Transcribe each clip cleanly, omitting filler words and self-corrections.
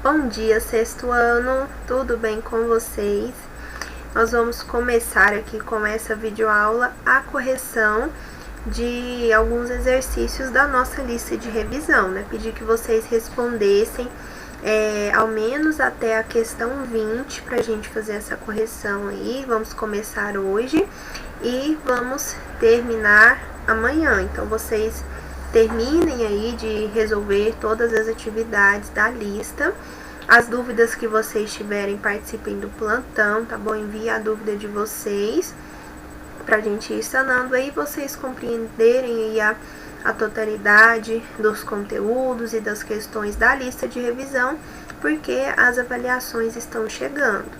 Bom dia, sexto ano, tudo bem com vocês? Nós vamos começar aqui com essa videoaula a correção de alguns exercícios da nossa lista de revisão, né? Pedir que vocês respondessem ao menos até a questão 20 para a gente fazer essa correção aí. Vamos começar hoje e vamos terminar amanhã. Então, vocês terminem aí de resolver todas as atividades da lista. As dúvidas que vocês tiverem, participem do plantão, tá bom? Envie a dúvida de vocês pra gente ir sanando aí, vocês compreenderem aí a totalidade dos conteúdos e das questões da lista de revisão, porque as avaliações estão chegando.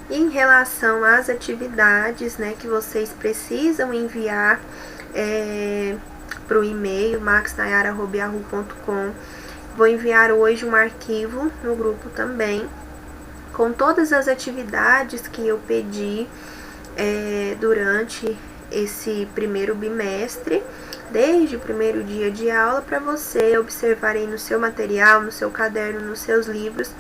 Em relação às atividades, né, que vocês precisam enviar para o e-mail maxnayara@yahoo.com, vou enviar hoje um arquivo no grupo também, com todas as atividades que eu pedi durante esse primeiro bimestre, desde o primeiro dia de aula, para você observar aí no seu material, no seu caderno, nos seus livros,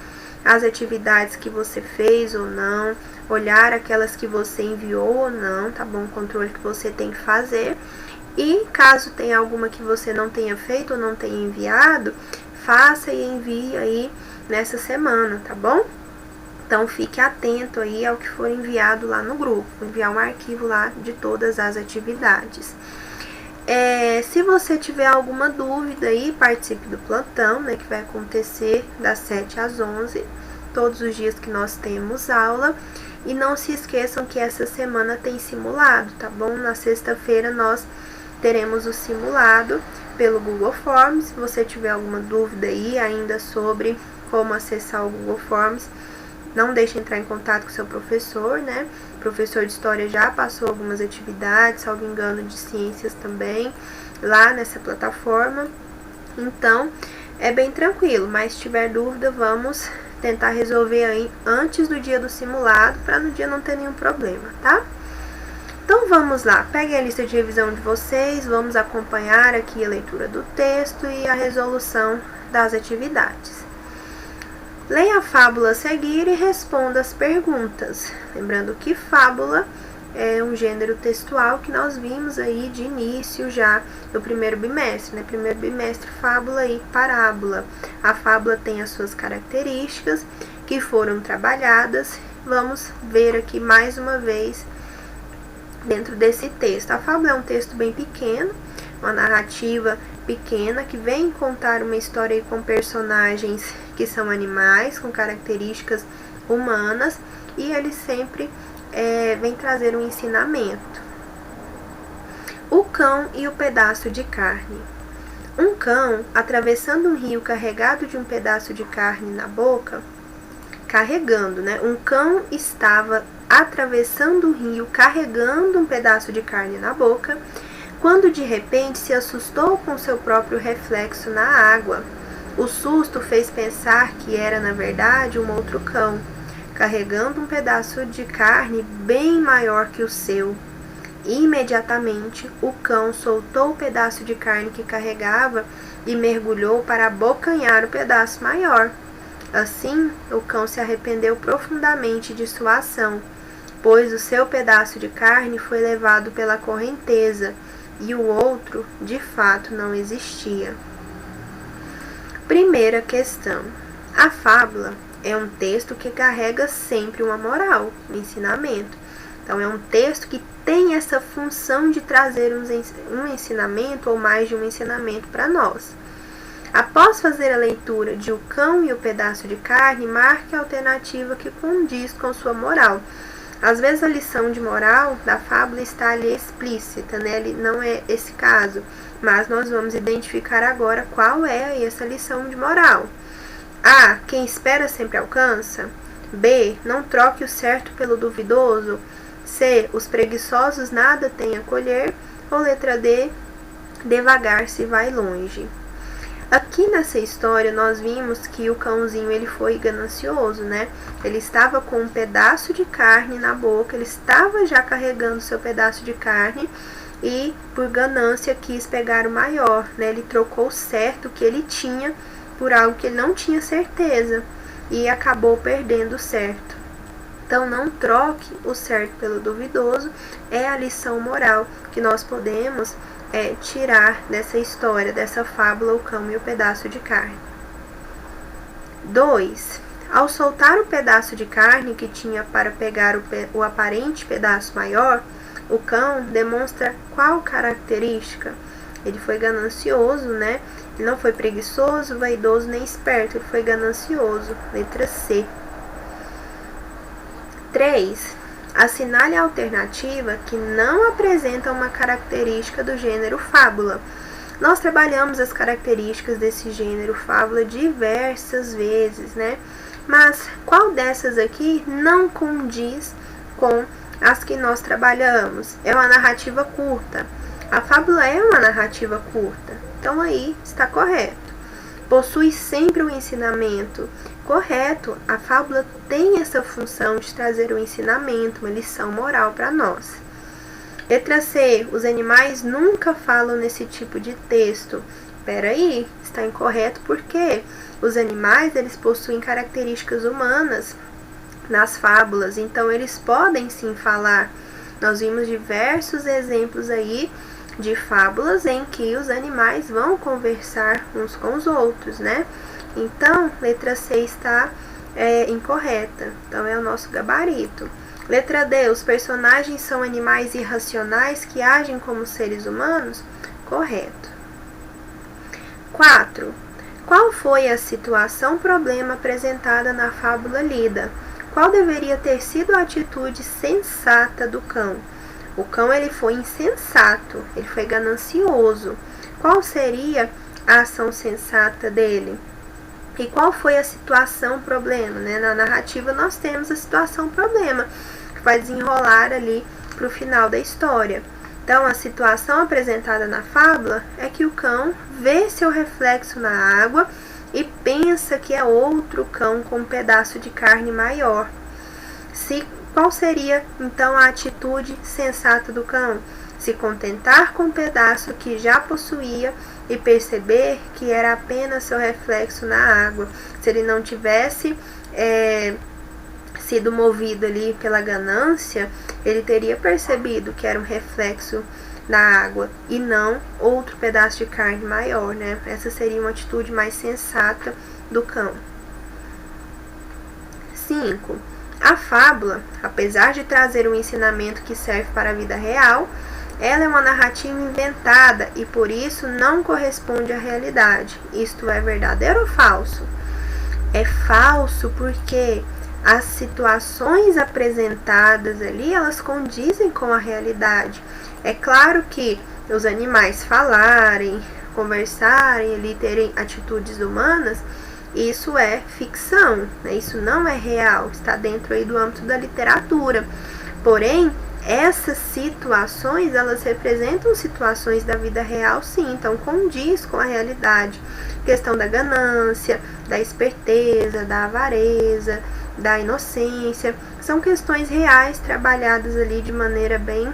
as atividades que você fez ou não, olhar aquelas que você enviou ou não, tá bom? O controle que você tem que fazer. E caso tenha alguma que você não tenha feito ou não tenha enviado, faça e envie aí nessa semana, tá bom? Então, fique atento aí ao que for enviado lá no grupo. Vou enviar um arquivo lá de todas as atividades. Se você tiver alguma dúvida aí, participe do plantão, né, que vai acontecer das 7 às 11, todos os dias que nós temos aula. E não se esqueçam que essa semana tem simulado, tá bom? Na sexta-feira nós teremos o simulado pelo Google Forms. Se você tiver alguma dúvida aí ainda sobre como acessar o Google Forms, não deixe entrar em contato com o seu professor, né? O professor de História já passou algumas atividades, salvo engano, de Ciências também, lá nessa plataforma. Então, é bem tranquilo, mas se tiver dúvida, vamos tentar resolver aí antes do dia do simulado, para no dia não ter nenhum problema, tá? Então, vamos lá. Peguem a lista de revisão de vocês, vamos acompanhar aqui a leitura do texto e a resolução das atividades. Leia a fábula a seguir e responda as perguntas. Lembrando que fábula é um gênero textual que nós vimos aí de início já no primeiro bimestre, né? Primeiro bimestre, fábula e parábola. A fábula tem as suas características que foram trabalhadas. Vamos ver aqui mais uma vez dentro desse texto. A fábula é um texto bem pequeno, uma narrativa pequena que vem contar uma história com personagens que são animais, com características humanas, e ele sempre vem trazer um ensinamento. O cão e o pedaço de carne. Um cão, atravessando um rio carregado de um pedaço de carne na boca, um cão estava atravessando um rio carregando um pedaço de carne na boca, quando de repente se assustou com seu próprio reflexo na água. O susto fez pensar que era, na verdade, um outro cão, carregando um pedaço de carne bem maior que o seu. Imediatamente, o cão soltou o pedaço de carne que carregava e mergulhou para abocanhar o pedaço maior. Assim, o cão se arrependeu profundamente de sua ação, pois o seu pedaço de carne foi levado pela correnteza e o outro, de fato, não existia. Primeira questão. A fábula é um texto que carrega sempre uma moral, um ensinamento. Então, é um texto que tem essa função de trazer um ensinamento ou mais de um ensinamento para nós. Após fazer a leitura de O Cão e o Pedaço de Carne, marque a alternativa que condiz com sua moral. Às vezes a lição de moral da fábula está ali explícita, né? Não é esse caso, mas nós vamos identificar agora qual é essa lição de moral. A. Quem espera sempre alcança. B. Não troque o certo pelo duvidoso. C. Os preguiçosos nada têm a colher. Ou letra D. Devagar se vai longe. Aqui nessa história nós vimos que o cãozinho ele foi ganancioso, né? Ele estava com um pedaço de carne na boca, ele estava já carregando seu pedaço de carne e por ganância quis pegar o maior, né? Ele trocou certo que ele tinha por algo que ele não tinha certeza e acabou perdendo o certo. Então, não troque o certo pelo duvidoso, é a lição moral que nós podemos tirar dessa história, dessa fábula, o cão e o pedaço de carne. 2. Ao soltar o pedaço de carne que tinha para pegar o aparente pedaço maior, o cão demonstra qual característica? Ele foi ganancioso, né? Ele não foi preguiçoso, vaidoso nem esperto, ele foi ganancioso. Letra C. 3. Assinale a alternativa que não apresenta uma característica do gênero fábula. Nós trabalhamos as características desse gênero fábula diversas vezes, né? Mas qual dessas aqui não condiz com as que nós trabalhamos? É uma narrativa curta. A fábula é uma narrativa curta, então aí está correto. Possui sempre um ensinamento. Correto, a fábula tem essa função de trazer um ensinamento, uma lição moral para nós. Letra C. Os animais nunca falam nesse tipo de texto. Peraí, está incorreto porque os animais eles possuem características humanas nas fábulas, então eles podem sim falar. Nós vimos diversos exemplos aí de fábulas em que os animais vão conversar uns com os outros, né? Então, letra C está incorreta. Então, é o nosso gabarito. Letra D. Os personagens são animais irracionais que agem como seres humanos? Correto. 4. Qual foi a situação problema apresentada na fábula lida? Qual deveria ter sido a atitude sensata do cão? O cão ele foi insensato, ele foi ganancioso. Qual seria a ação sensata dele? E qual foi a situação problema? Né? Na narrativa nós temos a situação problema, que vai desenrolar ali para o final da história. Então, a situação apresentada na fábula é que o cão vê seu reflexo na água e pensa que é outro cão com um pedaço de carne maior. Qual seria, então, a atitude sensata do cão? Se contentar com o pedaço que já possuía e perceber que era apenas seu reflexo na água. Se ele não tivesse sido movido ali pela ganância, ele teria percebido que era um reflexo na água e não outro pedaço de carne maior, né? Essa seria uma atitude mais sensata do cão. 5. A fábula, apesar de trazer um ensinamento que serve para a vida real, ela é uma narrativa inventada e por isso não corresponde à realidade. Isto é verdadeiro ou falso? É falso porque as situações apresentadas ali, elas condizem com a realidade. É claro que os animais falarem, conversarem, ali terem atitudes humanas, isso é ficção, né? Isso não é real, está dentro aí do âmbito da literatura. Porém, essas situações, elas representam situações da vida real, sim, então condiz com a realidade. Questão da ganância, da esperteza, da avareza, da inocência, são questões reais trabalhadas ali de maneira bem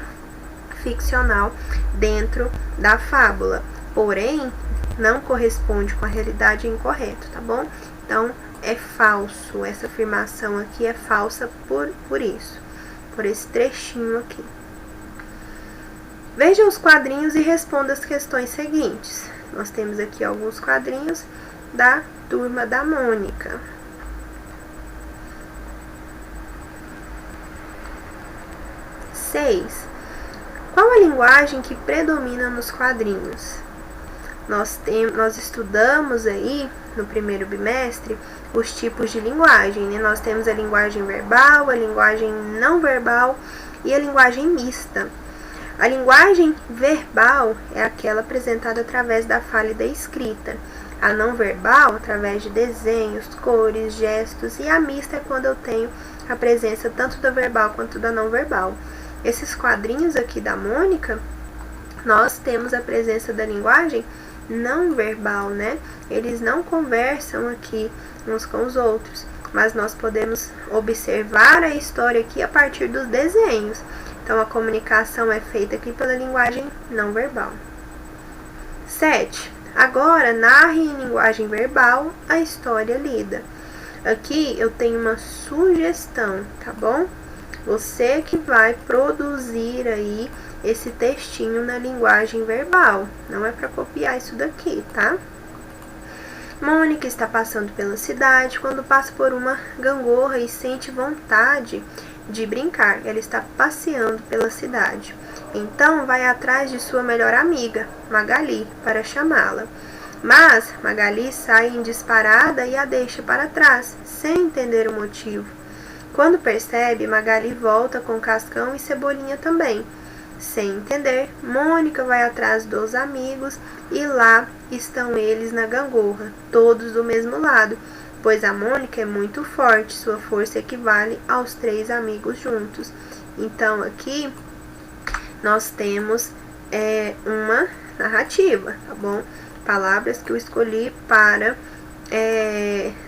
ficcional dentro da fábula. Porém, não corresponde com a realidade, é incorreto, tá bom? Então, é falso, essa afirmação aqui é falsa por isso, por esse trechinho aqui. Veja os quadrinhos e responda as questões seguintes. Nós temos aqui alguns quadrinhos da Turma da Mônica. 6. Qual a linguagem que predomina nos quadrinhos? Nós estudamos aí, no primeiro bimestre, os tipos de linguagem, né? Nós temos a linguagem verbal, a linguagem não verbal e a linguagem mista. A linguagem verbal é aquela apresentada através da fala e da escrita. A não verbal, através de desenhos, cores, gestos, e a mista é quando eu tenho a presença tanto da verbal quanto da não verbal. Esses quadrinhos aqui da Mônica, nós temos a presença da linguagem não verbal, né? Eles não conversam aqui uns com os outros, mas nós podemos observar a história aqui a partir dos desenhos. Então, a comunicação é feita aqui pela linguagem não verbal. 7. Agora, narre em linguagem verbal a história lida. Aqui eu tenho uma sugestão, tá bom? Você que vai produzir aí esse textinho na linguagem verbal. Não é para copiar isso daqui, tá? Mônica está passando pela cidade quando passa por uma gangorra e sente vontade de brincar. Ela está passeando pela cidade. Então vai atrás de sua melhor amiga, Magali, para chamá-la. Mas Magali sai em disparada e a deixa para trás, sem entender o motivo. Quando percebe, Magali volta com Cascão e Cebolinha também. Sem entender, Mônica vai atrás dos amigos e lá estão eles na gangorra, todos do mesmo lado, pois a Mônica é muito forte, sua força equivale aos 3 amigos juntos. Então aqui nós temos uma narrativa, tá bom? Palavras que eu escolhi para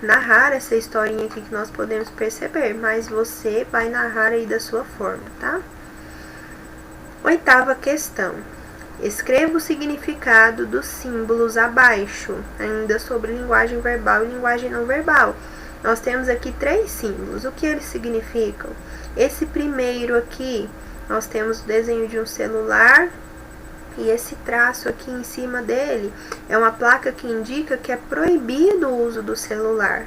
narrar essa historinha aqui que nós podemos perceber, mas você vai narrar aí da sua forma, tá? 8ª questão. Escreva o significado dos símbolos abaixo, ainda sobre linguagem verbal e linguagem não verbal. Nós temos aqui 3 símbolos. O que eles significam? Esse primeiro aqui, nós temos o desenho de um celular e esse traço aqui em cima dele é uma placa que indica que é proibido o uso do celular.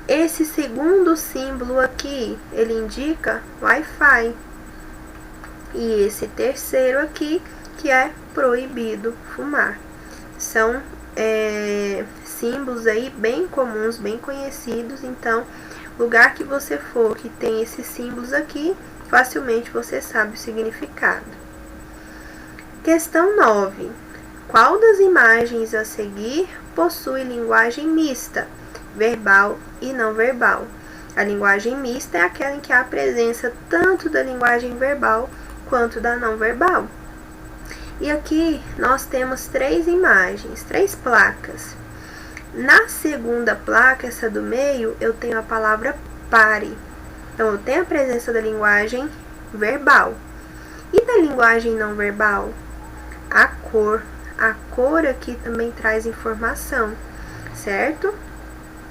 Esse segundo símbolo aqui, ele indica Wi-Fi. E esse terceiro aqui, que é proibido fumar. São símbolos aí bem comuns, bem conhecidos. Então, lugar que você for que tem esses símbolos aqui, facilmente você sabe o significado. Questão 9. Qual das imagens a seguir possui linguagem mista, verbal e não verbal? A linguagem mista é aquela em que há a presença tanto da linguagem verbal quanto da não verbal. E aqui nós temos 3 imagens, 3 placas. Na segunda placa, essa do meio, eu tenho a palavra pare. Então, eu tenho a presença da linguagem verbal. E da linguagem não verbal? A cor. A cor aqui também traz informação, certo?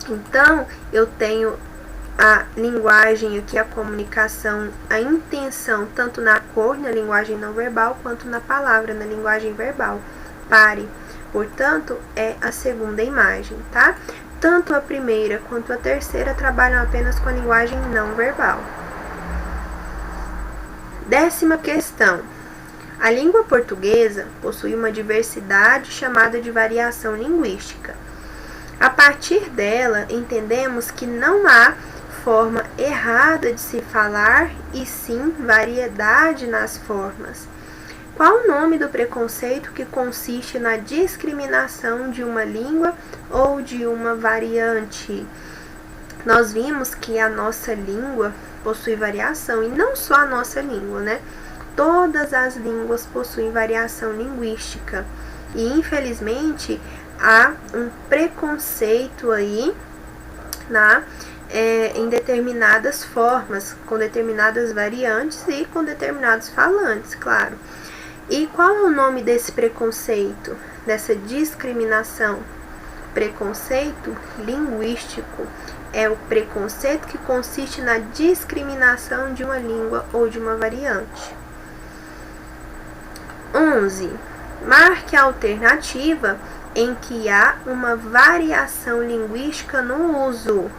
Então, eu tenho a linguagem aqui, a comunicação, a intenção, tanto na cor, na linguagem não verbal, quanto na palavra, na linguagem verbal. Pare. Portanto, é a segunda imagem, tá? Tanto a primeira quanto a terceira trabalham apenas com a linguagem não verbal. 10ª questão. A língua portuguesa possui uma diversidade chamada de variação linguística. A partir dela, entendemos que não há forma errada de se falar e sim variedade nas formas. Qual o nome do preconceito que consiste na discriminação de uma língua ou de uma variante? Nós vimos que a nossa língua possui variação, e não só a nossa língua, né? Todas as línguas possuem variação linguística. E infelizmente há um preconceito aí em determinadas formas, com determinadas variantes e com determinados falantes, claro. E qual é o nome desse preconceito, dessa discriminação? Preconceito linguístico. É o preconceito que consiste na discriminação de uma língua ou de uma variante. 11. Marque a alternativa em que há uma variação linguística no uso.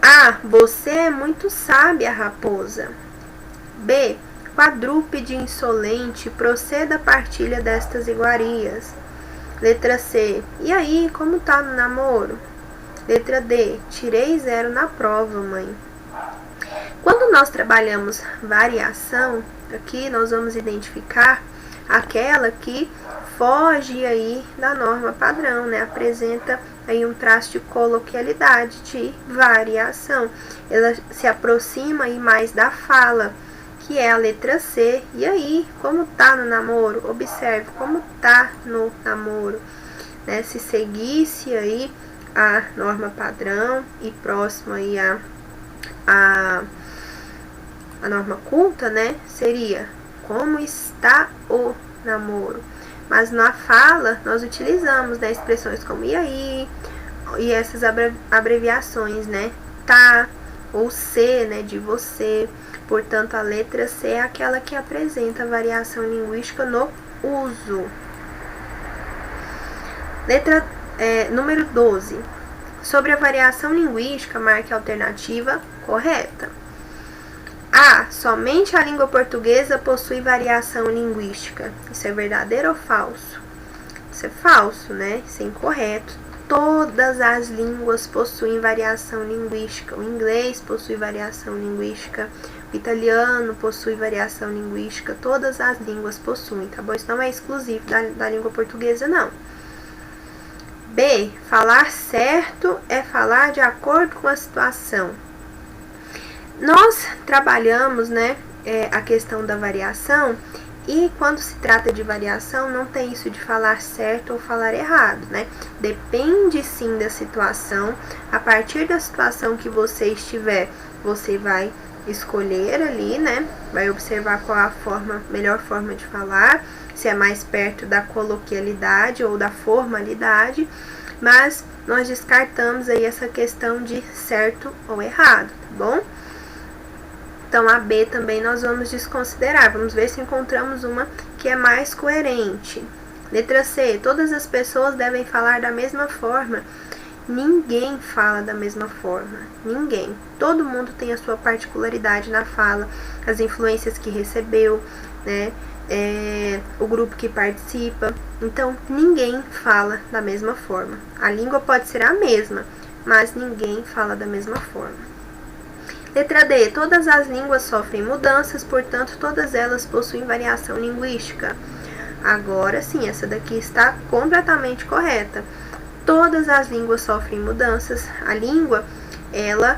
A. Você é muito sábia, raposa. B. Quadrúpede insolente, proceda a partilha destas iguarias. Letra C. E aí, como tá no namoro? Letra D. Tirei 0 na prova, mãe. Quando nós trabalhamos variação, aqui nós vamos identificar aquela que foge aí da norma padrão, né? Apresenta aí um traço de coloquialidade, de variação. Ela se aproxima aí mais da fala, que é a letra C. E aí, como tá no namoro? Observe como tá no namoro, né? Se seguisse aí a norma padrão e próximo aí a norma culta, né? Seria como está o namoro. Mas na fala, nós utilizamos, né, expressões como e aí, e essas abreviações, né, tá, ou C, né, de você. Portanto, a letra C é aquela que apresenta a variação linguística no uso. Número 12. Sobre a variação linguística, marque a alternativa correta. A. Somente a língua portuguesa possui variação linguística. Isso é verdadeiro ou falso? Isso é falso, né? Isso é incorreto. Todas as línguas possuem variação linguística. O inglês possui variação linguística. O italiano possui variação linguística. Todas as línguas possuem, tá bom? Isso não é exclusivo da língua portuguesa, não. B. Falar certo é falar de acordo com a situação. Nós trabalhamos, né, a questão da variação, e quando se trata de variação, não tem isso de falar certo ou falar errado, né? Depende sim da situação. A partir da situação que você estiver, você vai escolher ali, né? Vai observar qual a melhor forma de falar, se é mais perto da coloquialidade ou da formalidade, mas nós descartamos aí essa questão de certo ou errado, tá bom? Então, a B também nós vamos desconsiderar. Vamos ver se encontramos uma que é mais coerente. Letra C. Todas as pessoas devem falar da mesma forma. Ninguém fala da mesma forma. Ninguém. Todo mundo tem a sua particularidade na fala, as influências que recebeu, né? O grupo que participa. Então, ninguém fala da mesma forma. A língua pode ser a mesma, mas ninguém fala da mesma forma. Letra D. Todas as línguas sofrem mudanças, portanto, todas elas possuem variação linguística. Agora sim, essa daqui está completamente correta. Todas as línguas sofrem mudanças. A língua, ela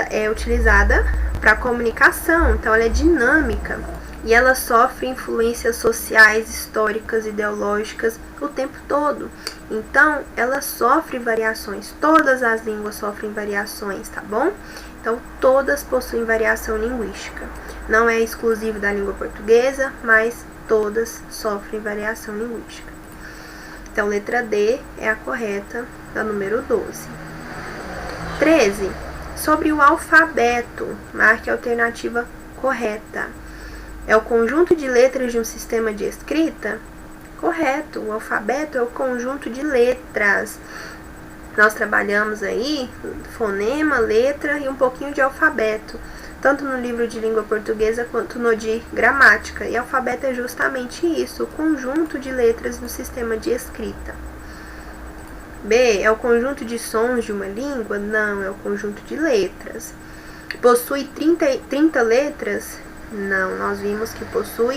é utilizada para comunicação, então ela é dinâmica. E ela sofre influências sociais, históricas, ideológicas o tempo todo. Então, ela sofre variações. Todas as línguas sofrem variações, tá bom? Então, todas possuem variação linguística. Não é exclusivo da língua portuguesa, mas todas sofrem variação linguística. Então, letra D é a correta, da número 12. 13. Sobre o alfabeto, marque a alternativa correta. É o conjunto de letras de um sistema de escrita? Correto, o alfabeto é o conjunto de letras. Nós trabalhamos aí fonema, letra e um pouquinho de alfabeto, tanto no livro de língua portuguesa quanto no de gramática. E alfabeto é justamente isso, o conjunto de letras no sistema de escrita. B. É o conjunto de sons de uma língua? Não, é o conjunto de letras. Possui 30 letras? Não, nós vimos que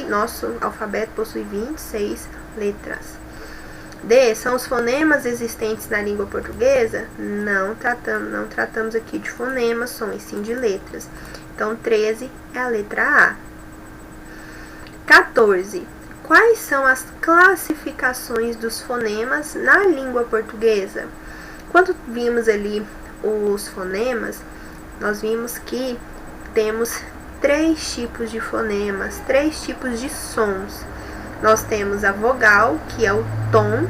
nosso alfabeto possui 26 letras. D. São os fonemas existentes na língua portuguesa? Não tratamos aqui de fonemas, sons, sim de letras. Então, 13 é a letra A. 14. Quais são as classificações dos fonemas na língua portuguesa? Quando vimos ali os fonemas, nós vimos que temos 3 tipos de fonemas, 3 tipos de sons. Nós temos a vogal, que é o tom.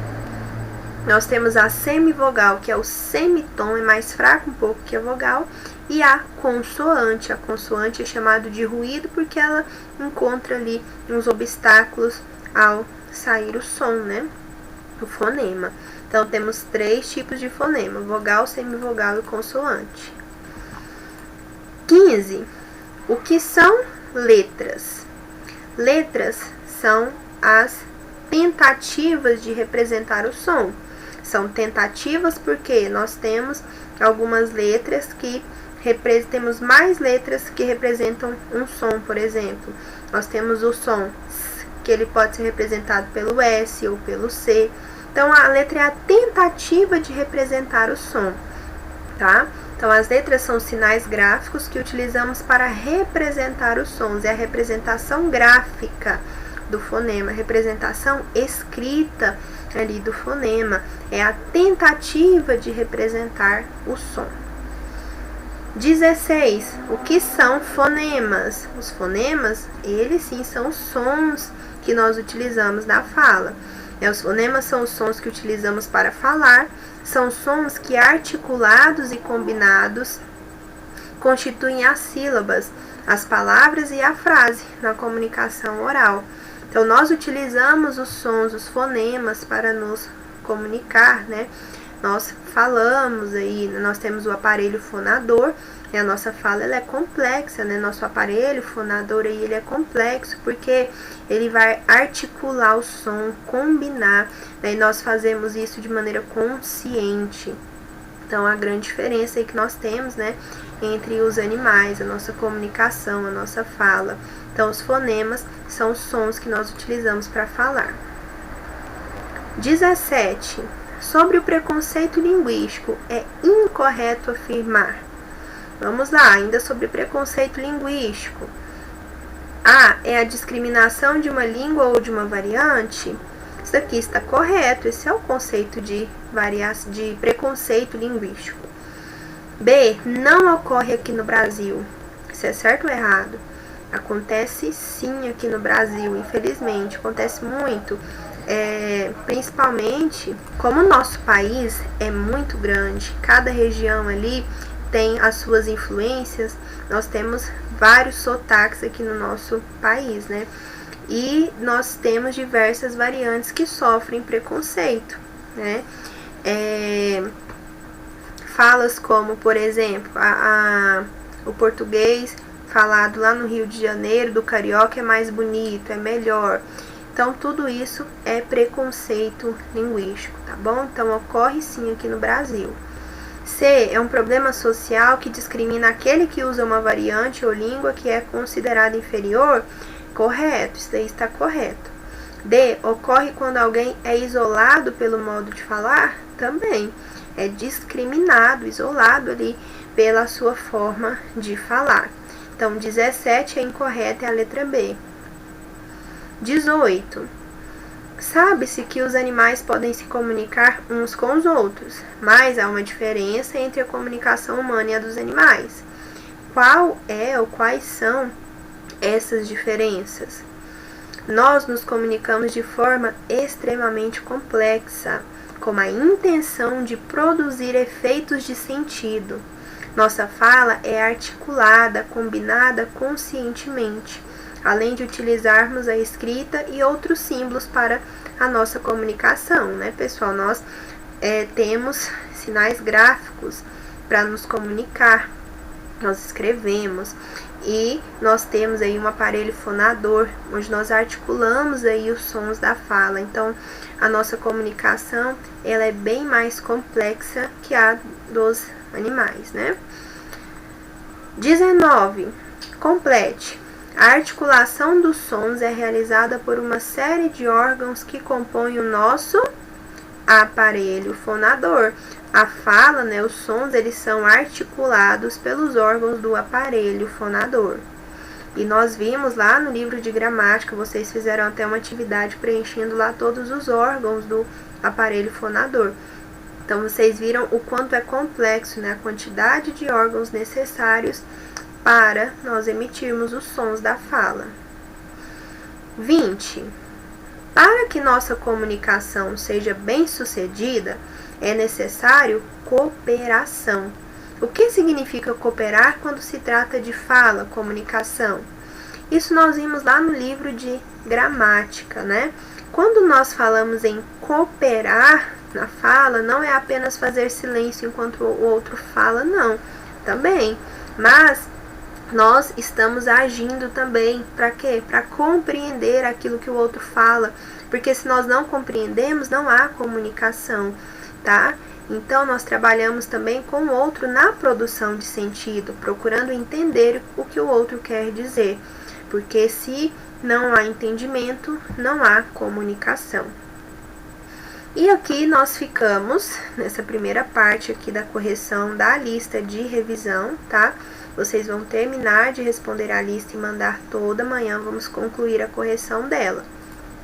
Nós temos a semivogal, que é o semitom, é mais fraco um pouco que a vogal. E a consoante. A consoante é chamada de ruído porque ela encontra ali uns obstáculos ao sair o som, né? O fonema. Então, temos 3 tipos de fonema: vogal, semivogal e consoante. 15. O que são letras? Letras são as tentativas de representar o som. São tentativas porque nós temos algumas letras temos mais letras que representam um som, por exemplo. Nós temos o som S, que ele pode ser representado pelo S ou pelo C. Então, a letra é a tentativa de representar o som, tá? Então, as letras são sinais gráficos que utilizamos para representar os sons. É a representação gráfica do fonema, a representação escrita ali do fonema. É a tentativa de representar o som. 16. O que são fonemas? Os fonemas, eles sim são sons que nós utilizamos na fala. Os fonemas são os sons que utilizamos para falar, são sons que, articulados e combinados, constituem as sílabas, as palavras e a frase na comunicação oral. Então, nós utilizamos os sons, os fonemas, para nos comunicar, né? Nós falamos aí, nós temos o aparelho fonador, e a nossa fala ela é complexa, né? Nosso aparelho fonador aí, ele é complexo porque ele vai articular o som, combinar, né? E nós fazemos isso de maneira consciente. Então, a grande diferença aí que nós temos, né, entre os animais, a nossa comunicação, a nossa fala. Então, os fonemas são os sons que nós utilizamos para falar. 17. Sobre o preconceito linguístico, é incorreto afirmar. Vamos lá, ainda sobre preconceito linguístico. A é a discriminação de uma língua ou de uma variante. Isso aqui está correto, esse é o conceito de preconceito linguístico. B, não ocorre aqui no Brasil. Isso é certo ou errado? Acontece sim aqui no Brasil, infelizmente, acontece muito. Principalmente, como o nosso país é muito grande, cada região ali tem as suas influências, nós temos vários sotaques aqui no nosso país, né? E nós temos diversas variantes que sofrem preconceito, né? Falas como, por exemplo, o português falado lá no Rio de Janeiro, do carioca, é mais bonito, é melhor. Então, tudo isso é preconceito linguístico, tá bom? Então, ocorre sim aqui no Brasil. C, é um problema social que discrimina aquele que usa uma variante ou língua que é considerada inferior. Correto, isso daí está correto. D, ocorre quando alguém é isolado pelo modo de falar? Também. É discriminado, isolado ali pela sua forma de falar. Então, 17 é incorreta, é a letra B. 18. Sabe-se que os animais podem se comunicar uns com os outros, mas há uma diferença entre a comunicação humana e a dos animais. Qual é ou quais são essas diferenças? Nós nos comunicamos de forma extremamente complexa, com a intenção de produzir efeitos de sentido. Nossa fala é articulada, combinada conscientemente, além de utilizarmos a escrita e outros símbolos para a nossa comunicação, né, pessoal? Nós temos sinais gráficos para nos comunicar, nós escrevemos, e nós temos aí um aparelho fonador, onde nós articulamos aí os sons da fala. Então, a nossa comunicação, ela é bem mais complexa que a dos animais, né? 19. Complete. A articulação dos sons é realizada por uma série de órgãos que compõem o nosso aparelho fonador. A fala, né, os sons, eles são articulados pelos órgãos do aparelho fonador. E nós vimos lá no livro de gramática, vocês fizeram até uma atividade preenchendo lá todos os órgãos do aparelho fonador. Então, vocês viram o quanto é complexo, né, a quantidade de órgãos necessários para nós emitirmos os sons da fala. 20. Para que nossa comunicação seja bem-sucedida, é necessário cooperação. O que significa cooperar quando se trata de fala, comunicação? Isso nós vimos lá no livro de gramática, né? Quando nós falamos em cooperar na fala, não é apenas fazer silêncio enquanto o outro fala, não. Também, mas nós estamos agindo também, para quê? Para compreender aquilo que o outro fala, porque se nós não compreendemos, não há comunicação, tá? Então, nós trabalhamos também com o outro na produção de sentido, procurando entender o que o outro quer dizer, porque se não há entendimento, não há comunicação. E aqui nós ficamos nessa primeira parte aqui da correção da lista de revisão, tá? Vocês vão terminar de responder a lista e mandar toda manhã, vamos concluir a correção dela.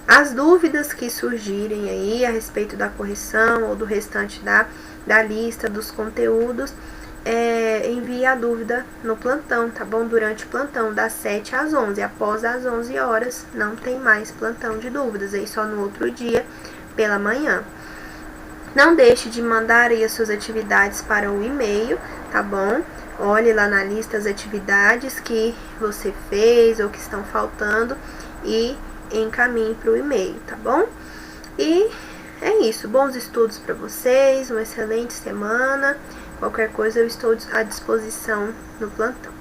As dúvidas que surgirem aí a respeito da correção ou do restante da lista, dos conteúdos, envie a dúvida no plantão, tá bom? Durante o plantão, das 7 às 11. Após as 11 horas, não tem mais plantão de dúvidas, aí só no outro dia, pela manhã. Não deixe de mandar aí as suas atividades para o e-mail, tá bom? Olhe lá na lista as atividades que você fez ou que estão faltando e encaminhe para o e-mail, tá bom? E é isso. Bons estudos para vocês, uma excelente semana. Qualquer coisa eu estou à disposição no plantão.